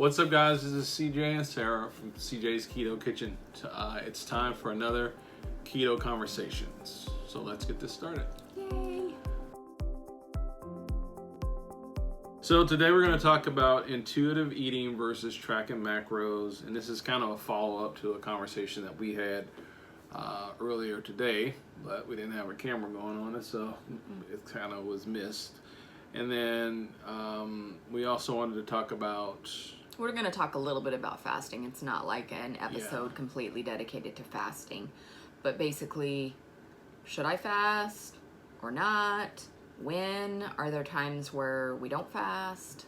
What's up, guys? This is CJ and Sarah from CJ's Keto Kitchen. It's time for another keto conversations. So let's get this started. Yay! So today we're going to talk about intuitive eating versus tracking macros, and this is kind of a follow-up to a conversation that we had earlier today, but we didn't have a camera going on it, so it kind of was missed. And then we also wanted to talk about... We're going to talk a little bit about fasting. It's not like an episode completely dedicated to fasting. But basically, should I fast or not? When? Are there times where we don't fast?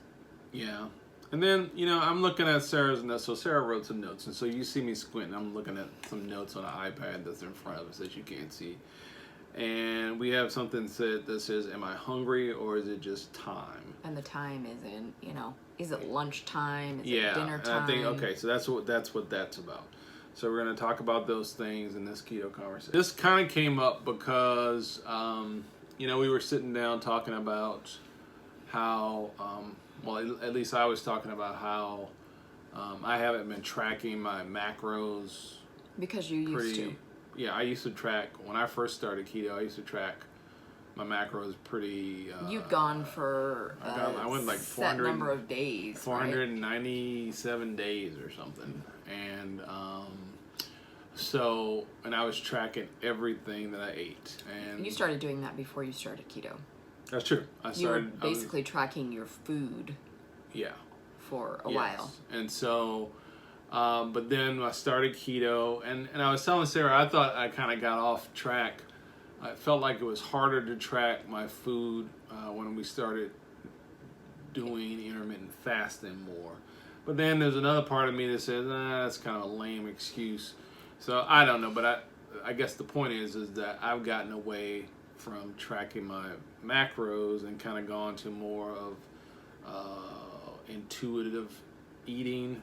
Yeah. And then, I'm looking at Sarah's notes. So Sarah wrote some notes. And so you see me squinting. I'm looking at some notes on an iPad that's in front of us that you can't see. And we have something that says, am I hungry or is it just time? And the time isn't, is it lunchtime? Is it dinner time? And I think, okay, so that's what that's about. So we're going to talk about those things in this keto conversation. This kind of came up because, we were sitting down talking about how, at least I was talking about how I haven't been tracking my macros. Because you used to. Yeah, I used to track, when I first started keto, I used to track my macros pretty... You'd gone for I went like set number of days, 497 right? days or something. And and I was tracking everything that I ate. And you started doing that before you started keto. That's true. You were basically tracking your food. Yeah. For a while. And so... but then I started keto, and I was telling Sarah, I thought I kind of got off track. I felt like it was harder to track my food when we started doing intermittent fasting more. But then there's another part of me that says, that's kind of a lame excuse. So I don't know, but I guess the point is that I've gotten away from tracking my macros and kind of gone to more of intuitive eating.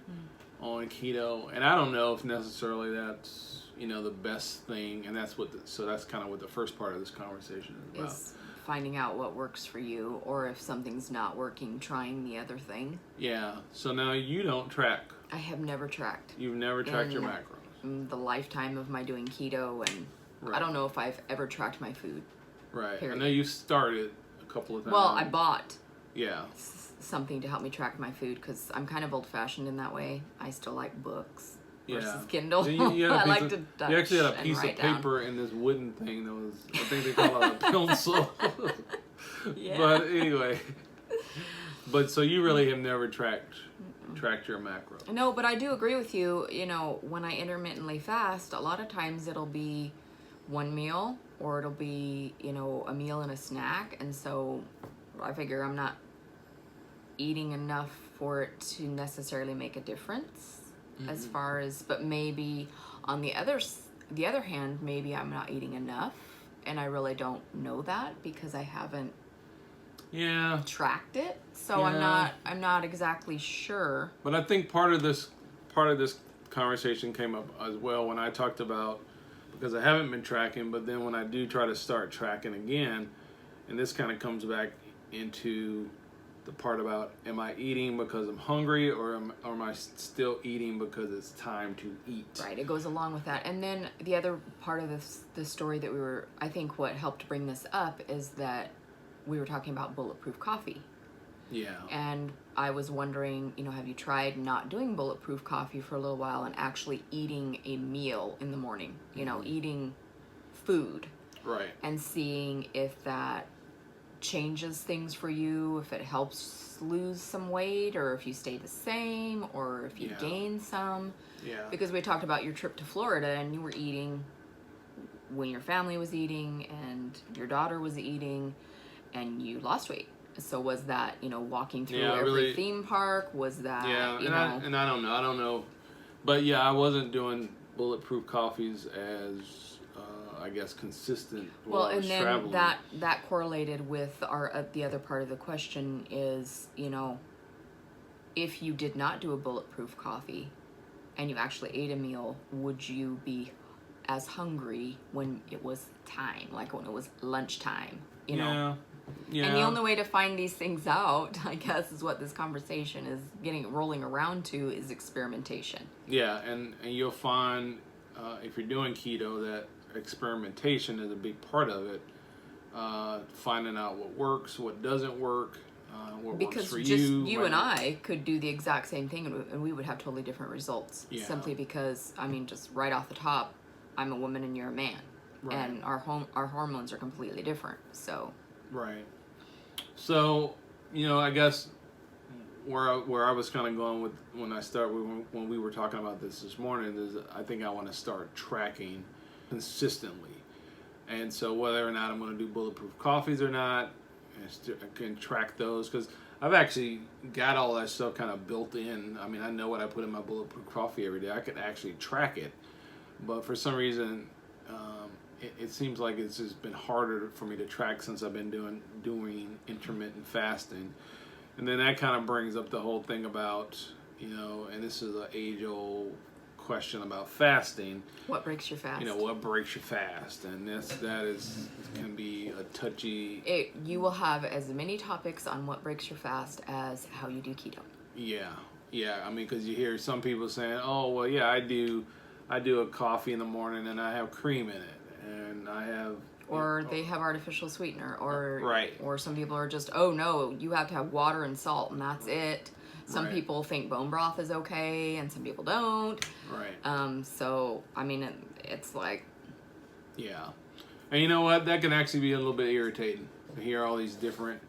On keto, and I don't know if necessarily that's the best thing, and that's that's kind of what the first part of this conversation is about. Is finding out what works for you, or if something's not working, trying the other thing. Yeah. So now you don't track. I have never tracked. You've never tracked your macros. The lifetime of my doing keto, and I don't know if I've ever tracked my food. Right. Period. I know you started a couple of times. Well, I bought. Yeah. Something to help me track my food because I'm kind of old-fashioned in that way. I still like books versus Kindle. I like to touch. You actually had a piece of paper in this wooden thing that was, I think they call it a pencil. Yeah. But anyway, so you really have never tracked your macros. No, but I do agree with you. When I intermittently fast, a lot of times it'll be one meal or it'll be a meal and a snack, and so I figure I'm not eating enough for it to necessarily make a difference as far as, but maybe on the other hand, maybe I'm not eating enough and I really don't know that because I haven't tracked it. So I'm not exactly sure. But I think part of this conversation came up as well when I talked about, because I haven't been tracking, but then when I do try to start tracking again, and this kind of comes back into the part about, am I eating because I'm hungry or am I still eating because it's time to eat? Right, it goes along with that. And then the other part of the story that I think what helped bring this up is that we were talking about bulletproof coffee. Yeah. And I was wondering, have you tried not doing bulletproof coffee for a little while and actually eating a meal in the morning? Eating food. Right. And seeing if that changes things for you, if it helps lose some weight, or if you stay the same, or if you gain some. Yeah. Because we talked about your trip to Florida and you were eating when your family was eating and your daughter was eating and you lost weight. So was that, walking through every theme park? Was that, and I don't know. But I wasn't doing bulletproof coffees as I guess consistent while I was traveling. that correlated with the other part of the question is, if you did not do a bulletproof coffee and you actually ate a meal, would you be as hungry when it was time, like when it was lunchtime? Yeah. And the only way to find these things out, I guess, is what this conversation is rolling around to, is experimentation. Yeah, and you'll find if you're doing keto that experimentation is a big part of it. Finding out what works, what doesn't work, what Because works for just you. and I could do the exact same thing, and we would have totally different results. Yeah. Simply because, I mean, just right off the top, I'm a woman and you're a man, Right. and our hormones are completely different. So. Right. So, I guess where I was kind of going with when we were talking about this morning is I think I want to start tracking consistently. And so whether or not I'm going to do bulletproof coffees or not, I can track those because I've actually got all that stuff kind of built in. I mean, I know what I put in my bulletproof coffee every day. I could actually track it. But for some reason, it seems like it's just been harder for me to track since I've been doing intermittent fasting. And then that kind of brings up the whole thing about, and this is an age-old question about fasting. What breaks your fast? What breaks your fast? And that can be a touchy... You will have as many topics on what breaks your fast as how you do keto. Yeah. I mean, because you hear some people saying, oh, well, yeah, I do a coffee in the morning and I have cream in it. And I have... Or they have artificial sweetener. Or right. Or some people are just, oh, no, you have to have water and salt and that's it. Some right. people think bone broth is okay, and some people don't. Right. So, I mean, it's like... Yeah. And you know what? That can actually be a little bit irritating to hear all these different,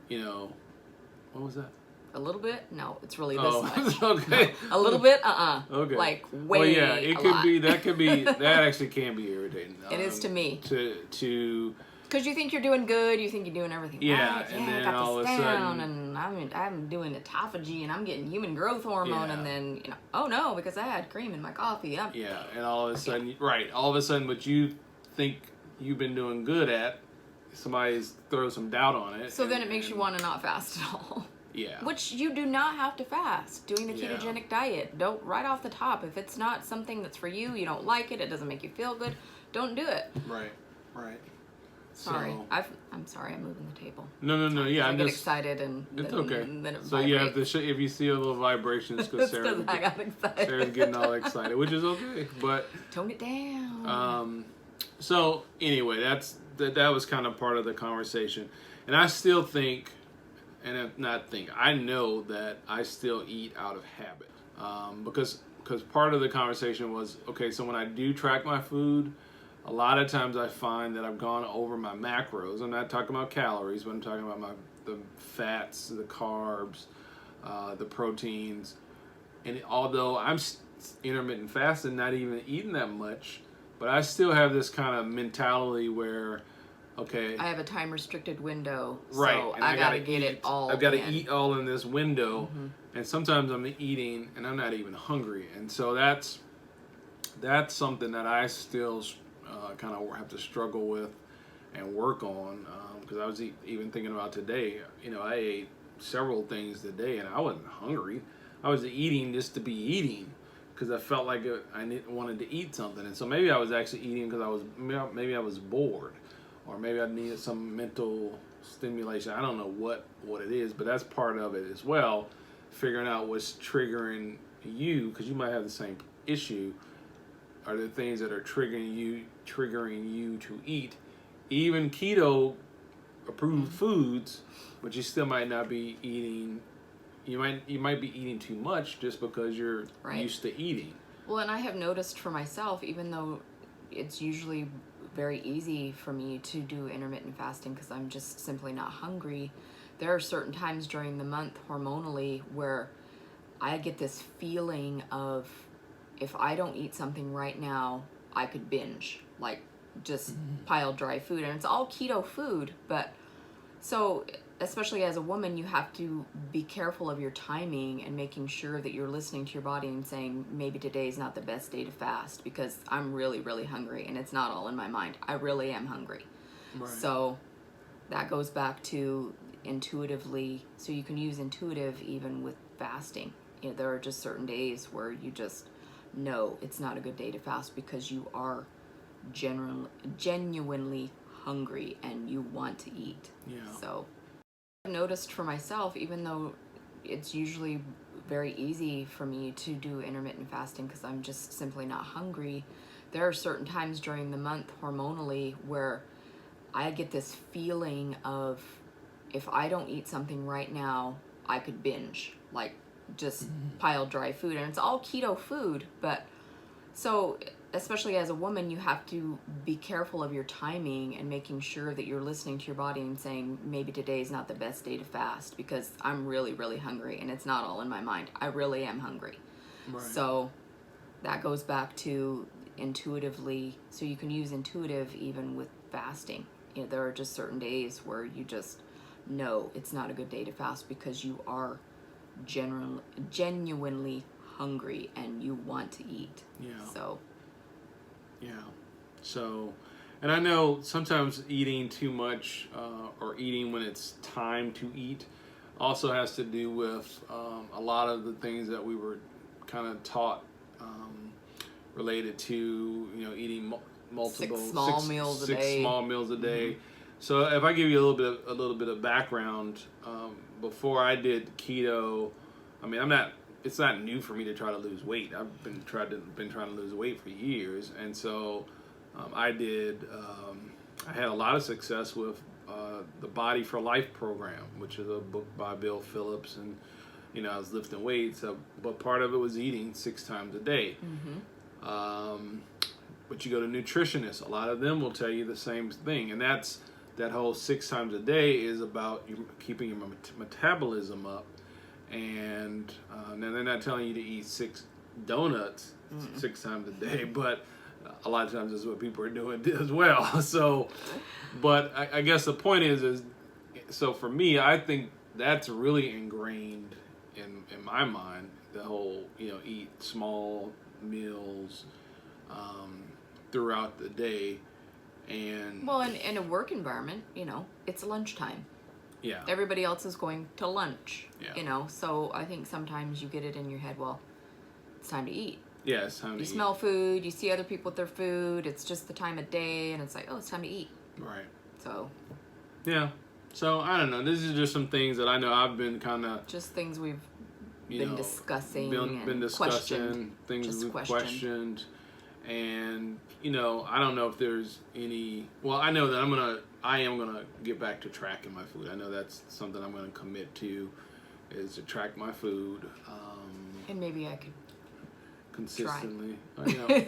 what was that? A little bit? No, it's really this much. Okay. No. A little bit? Okay. Like, way well, yeah, it could lot. be, that actually can be irritating. It is to me. To Because you think you're doing good, you think you're doing everything right. And then I got all this of a down, sudden, and I'm doing autophagy, and I'm getting human growth hormone, and then, oh no, because I had cream in my coffee. And all of a sudden, all of a sudden what you think you've been doing good at, somebody throws some doubt on it. So then it makes you want to not fast at all. Yeah. Which you do not have to fast. Doing the ketogenic diet, don't, right off the top, if it's not something that's for you, you don't like it, it doesn't make you feel good, don't do it. Right. Sorry, So, I'm sorry, I'm moving the table. No. Yeah, I get excited and it's then, okay. And then it so vibrates. you have to if you see a little vibration, it's because I got excited. Sarah's getting all excited, which is okay. But tone it down. So anyway, that was kind of part of the conversation, and I still think, I know that I still eat out of habit, because part of the conversation was, okay, so when I do track my food, a lot of times I find that I've gone over my macros. I'm not talking about calories, but I'm talking about the fats, the carbs, the proteins. And although I'm intermittent fasting, not even eating that much, but I still have this kind of mentality where, okay, I have a time restricted window, right, so and I gotta get it all. I've got to eat all in this window, and sometimes I'm eating and I'm not even hungry, and so that's something that I still kind of have to struggle with and work on, because I was even thinking about today. I ate several things today and I wasn't hungry. I was eating just to be eating because I felt like I wanted to eat something, and so maybe I was actually eating because maybe I was bored, or maybe I needed some mental stimulation. I don't know what it is, but that's part of it as well. Figuring out what's triggering you, because you might have the same issue. Are the things that are triggering you to eat, even keto approved foods, but you still might not be eating. You might be eating too much just because you're used to eating. Well, and I have noticed for myself, even though it's usually very easy for me to do intermittent fasting because I'm just simply not hungry, there are certain times during the month hormonally where I get this feeling of, if I don't eat something right now, I could binge, like just pile dry food. And it's all keto food, but so especially as a woman, you have to be careful of your timing and making sure that you're listening to your body and saying, maybe today's not the best day to fast because I'm really, really hungry, and it's not all in my mind. I really am hungry. Right. So that goes back to intuitively, so you can use intuitive even with fasting. There are just certain days where you just know it's not a good day to fast because you are genuinely hungry and you want to eat. Yeah. So I've noticed for myself, even though it's usually very easy for me to do intermittent fasting because I'm just simply not hungry, there are certain times during the month hormonally where I get this feeling of, if I don't eat something right now, I could binge, like just pile dry food. And it's all keto food, but so especially as a woman, you have to be careful of your timing and making sure that you're listening to your body and saying, maybe today is not the best day to fast because I'm really, really hungry and it's not all in my mind. I really am hungry. Right. So that goes back to intuitively, so you can use intuitive even with fasting. You know, there are just certain days where you just know it's not a good day to fast because you are genuinely hungry and you want to eat. Yeah. So Yeah. So, and I know sometimes eating too much or eating when it's time to eat also has to do with a lot of the things that we were kind of taught related to, you know, eating multiple six small meals a day. Mm-hmm. So if I give you a little bit of background, before I did keto, I mean, it's not new for me to try to lose weight. I've been trying to lose weight for years, and so I had a lot of success with the Body for Life program, which is a book by Bill Phillips, and you know, I was lifting weights, but part of it was eating 6 times a day. But you go to nutritionists, a lot of them will tell you the same thing, and that whole 6 times a day is about keeping your metabolism up. And now they're not telling you to eat 6 donuts 6 times a day, but a lot of times that's what people are doing as well. So, but I guess the point is so for me, I think that's really ingrained in my mind. The whole, you know, eat small meals throughout the day, and well, in a work environment, you know, it's lunchtime. Yeah. Everybody else is going to lunch. Yeah. You know, so I think sometimes you get it in your head, well, it's time to eat. Yeah, it's time to eat. You smell food, you see other people with their food, it's just the time of day, and it's like, oh, it's time to eat. Right. So. Yeah. So, I don't know. This is just some things that I know I've been kind of... Just things we've been discussing. Been discussing, things we've questioned. And, you know, I don't know if there's any... Well, I know that I am gonna get back to tracking my food. I know that's something I'm gonna commit to, is to track my food. And maybe I could consistently. You know,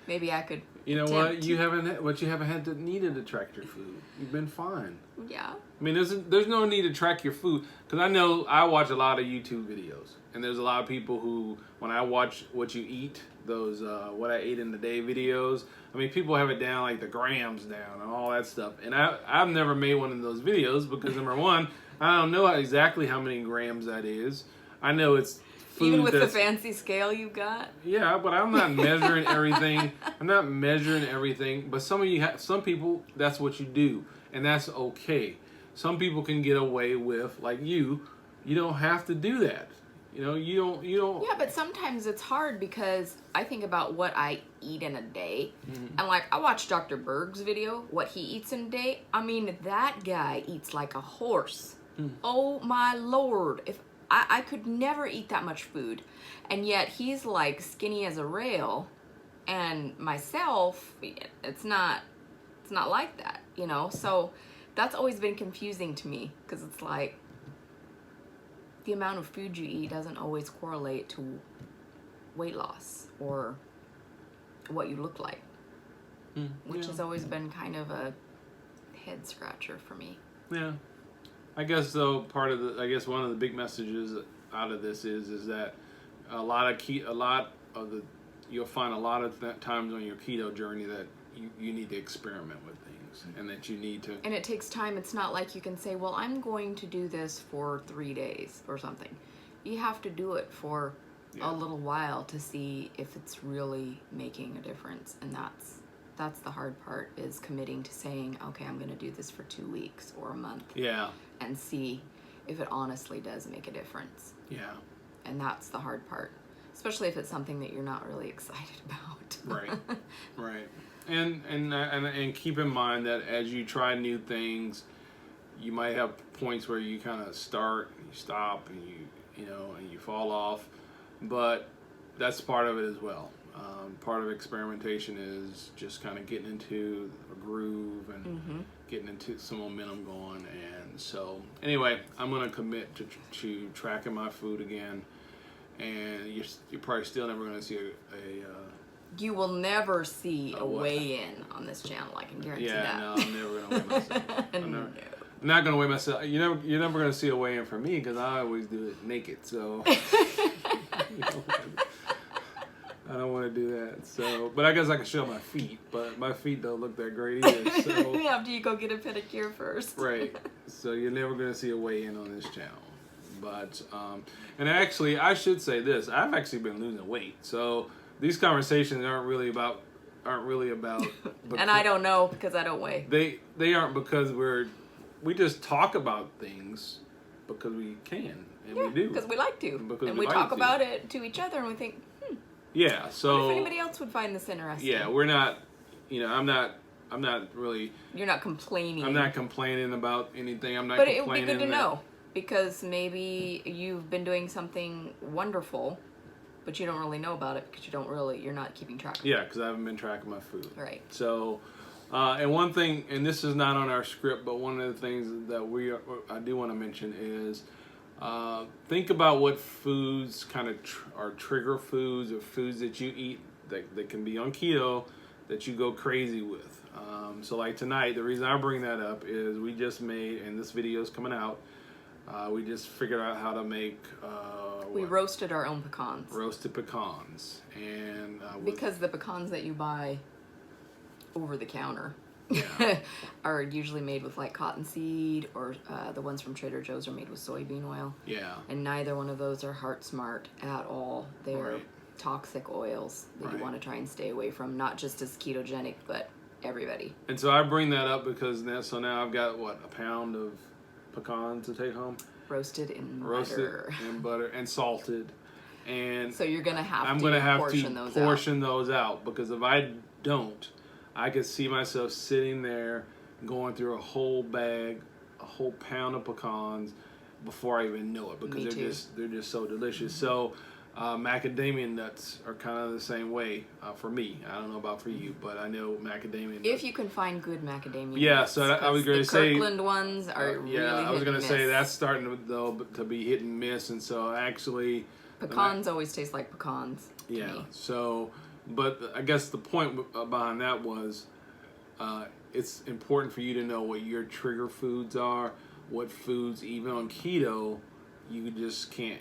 maybe I could. You know what? You haven't needed to track your food. You've been fine. Yeah. I mean, there's no need to track your food, because I know I watch a lot of YouTube videos, and there's a lot of people who, when I watch what you eat, those what I ate in the day videos, I mean, people have it down, like the grams down and all that stuff, and I've never made one of those videos because, number one, I don't know exactly how many grams that is. I know it's food. Even with the fancy scale you got? Yeah, but I'm not measuring everything. I'm not measuring everything, but some people, that's what you do, and that's okay. Some people can get away with, like you don't have to do that. You know, you don't. Yeah, but sometimes it's hard because I think about what I eat in a day. And like, I watched Dr. Berg's video, what he eats in a day. I mean, that guy eats like a horse. Oh my Lord. If I could never eat that much food. And yet he's like skinny as a rail. And myself, it's not like that, you know? So that's always been confusing to me, because it's like, the amount of food you eat doesn't always correlate to weight loss or what you look like, which has always been kind of a head scratcher for me. Yeah, I guess though one of the big messages out of this is that you'll find a lot of times on your keto journey that you need to experiment with things, and that you need to... And it takes time. It's not like you can say, well, I'm going to do this for 3 days or something. You have to do it for a little while to see if it's really making a difference. And that's the hard part, is committing to saying, okay, I'm going to do this for 2 weeks or a month. Yeah. And see if it honestly does make a difference. Yeah. And that's the hard part. Especially if it's something that you're not really excited about. Right. And keep in mind that as you try new things, you might have points where you kind of start, and you stop, and you fall off, but that's part of it as well. Part of experimentation is just kind of getting into a groove and getting into some momentum going. And so, anyway, I'm going to commit to tracking my food again. And you're probably still never going to see You will never see a weigh-in on this channel. I can guarantee that. No, I'm never going to weigh myself. No. I'm not going to weigh myself. You're never going to see a weigh-in for me because I always do it naked. So I don't want to do that. So, but I guess I can show my feet. But my feet don't look that great either. So after you go get a pedicure first. Right. So you're never going to see a weigh-in on this channel. But and actually, I should say this: I've actually been losing weight. So these conversations aren't really about. And I don't know because I don't weigh. They aren't because we just talk about things because we can and we do because we like to, because and we talk about it to each other, and we think, yeah. So what if anybody else would find this interesting? Yeah, we're not. I'm not really. You're not complaining. I'm not complaining about anything. I'm not. But it would be good to know. Because maybe you've been doing something wonderful, but you don't really know about it because you're not keeping track of it. Yeah, because I haven't been tracking my food. Right. So, and one thing, and this is not on our script, but one of the things that I do want to mention is think about what foods kind of are trigger foods or foods that you eat that can be on keto that you go crazy with. So like tonight, the reason I bring that up is we just made, and this video is coming out, we just figured out how to make... we roasted our own pecans. Roasted pecans. And because the pecans that you buy over the counter are usually made with like cottonseed, or the ones from Trader Joe's are made with soybean oil. Yeah. And neither one of those are heart smart at all. They're toxic oils that you want to try and stay away from, not just as ketogenic, but everybody. And so I bring that up because now I've got, a pound of pecans to take home, roasted in butter and salted, and so you're gonna have to portion those out because if I don't, I could see myself sitting there going through a whole pound of pecans before I even know it because they're just so delicious. So macadamia nuts are kind of the same way for me. I don't know about for you, but I know macadamia nuts. If you can find good macadamia nuts. Yeah, so I was going to say... Kirkland ones are really I was going to say that's starting to be hit and miss, and so actually... Pecans always taste like pecans to me. So... But I guess the point behind that was it's important for you to know what your trigger foods are, what foods, even on keto... You just can't,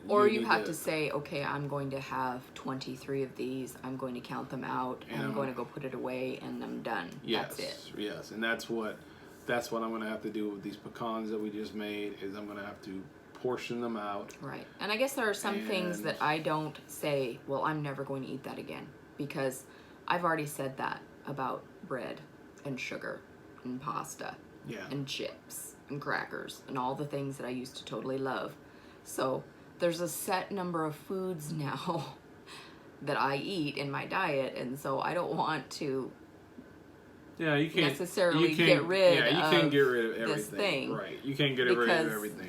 Or you have to say, okay, I'm going to have 23 of these. I'm going to count them out, and I'm going to go put it away, and I'm done. Yes, that's it. Yes, and that's what I'm going to have to do with these pecans that we just made. Is I'm going to have to portion them out. Right. And I guess there are some things that I don't say, well, I'm never going to eat that again, because I've already said that about bread and sugar and pasta and chips and crackers and all the things that I used to totally love. So there's a set number of foods now that I eat in my diet, and so I don't want to you can't necessarily get rid of you can't get rid of everything. This thing. Right. You can't get rid of everything.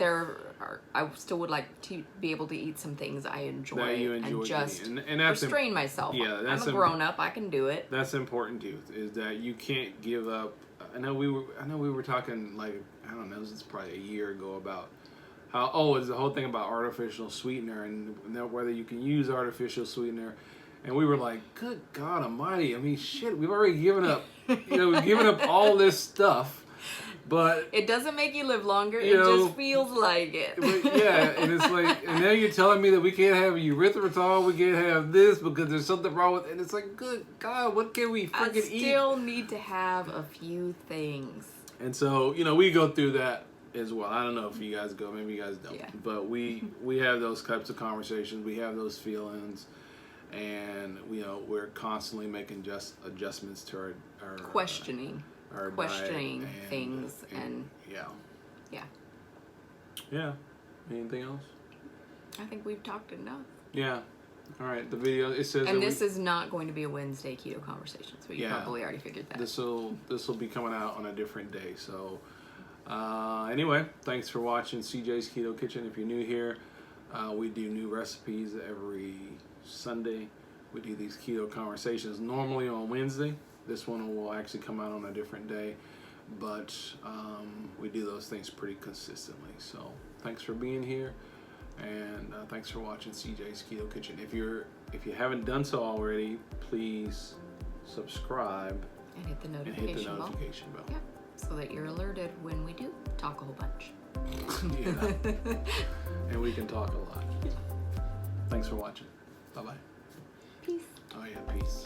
I still would like to be able to eat some things I enjoy, and just and that's restrain myself. Yeah, I'm a grown up. I can do it. That's important too. Is that you can't give up. I know we were talking I don't know. This is probably a year ago about how it's the whole thing about artificial sweetener and whether you can use artificial sweetener. And we were like, good God Almighty! I mean, shit, we've already given up. We've given up all this stuff, but it doesn't make you live longer. It just feels like it. But and it's like, and now you're telling me that we can't have erythritol, we can't have this because there's something wrong with it. And it's like, good God, what can we freaking eat? I still need to have a few things. And so, we go through that as well. I don't know if you guys go, maybe you guys don't. Yeah. But we have those types of conversations. We have those feelings. And we're constantly making adjustments to our questioning things and yeah. Anything else? I think we've talked enough. Yeah. All right, the video, it says And that this is not going to be a Wednesday keto conversation, so you probably already figured that. This will be coming out on a different day. So anyway, thanks for watching CJ's Keto Kitchen. If you're new here, we do new recipes every Sunday. We do these keto conversations normally on Wednesday. This one will actually come out on a different day, but we do those things pretty consistently. So thanks for being here, and thanks for watching CJ's Keto Kitchen. If you haven't done so already, please subscribe And hit the and notification, hit the notification bell. Yeah, so that you're alerted when we do talk a whole bunch. Yeah, and we can talk a lot. Thanks for watching. Bye-bye. Peace. Oh yeah, peace.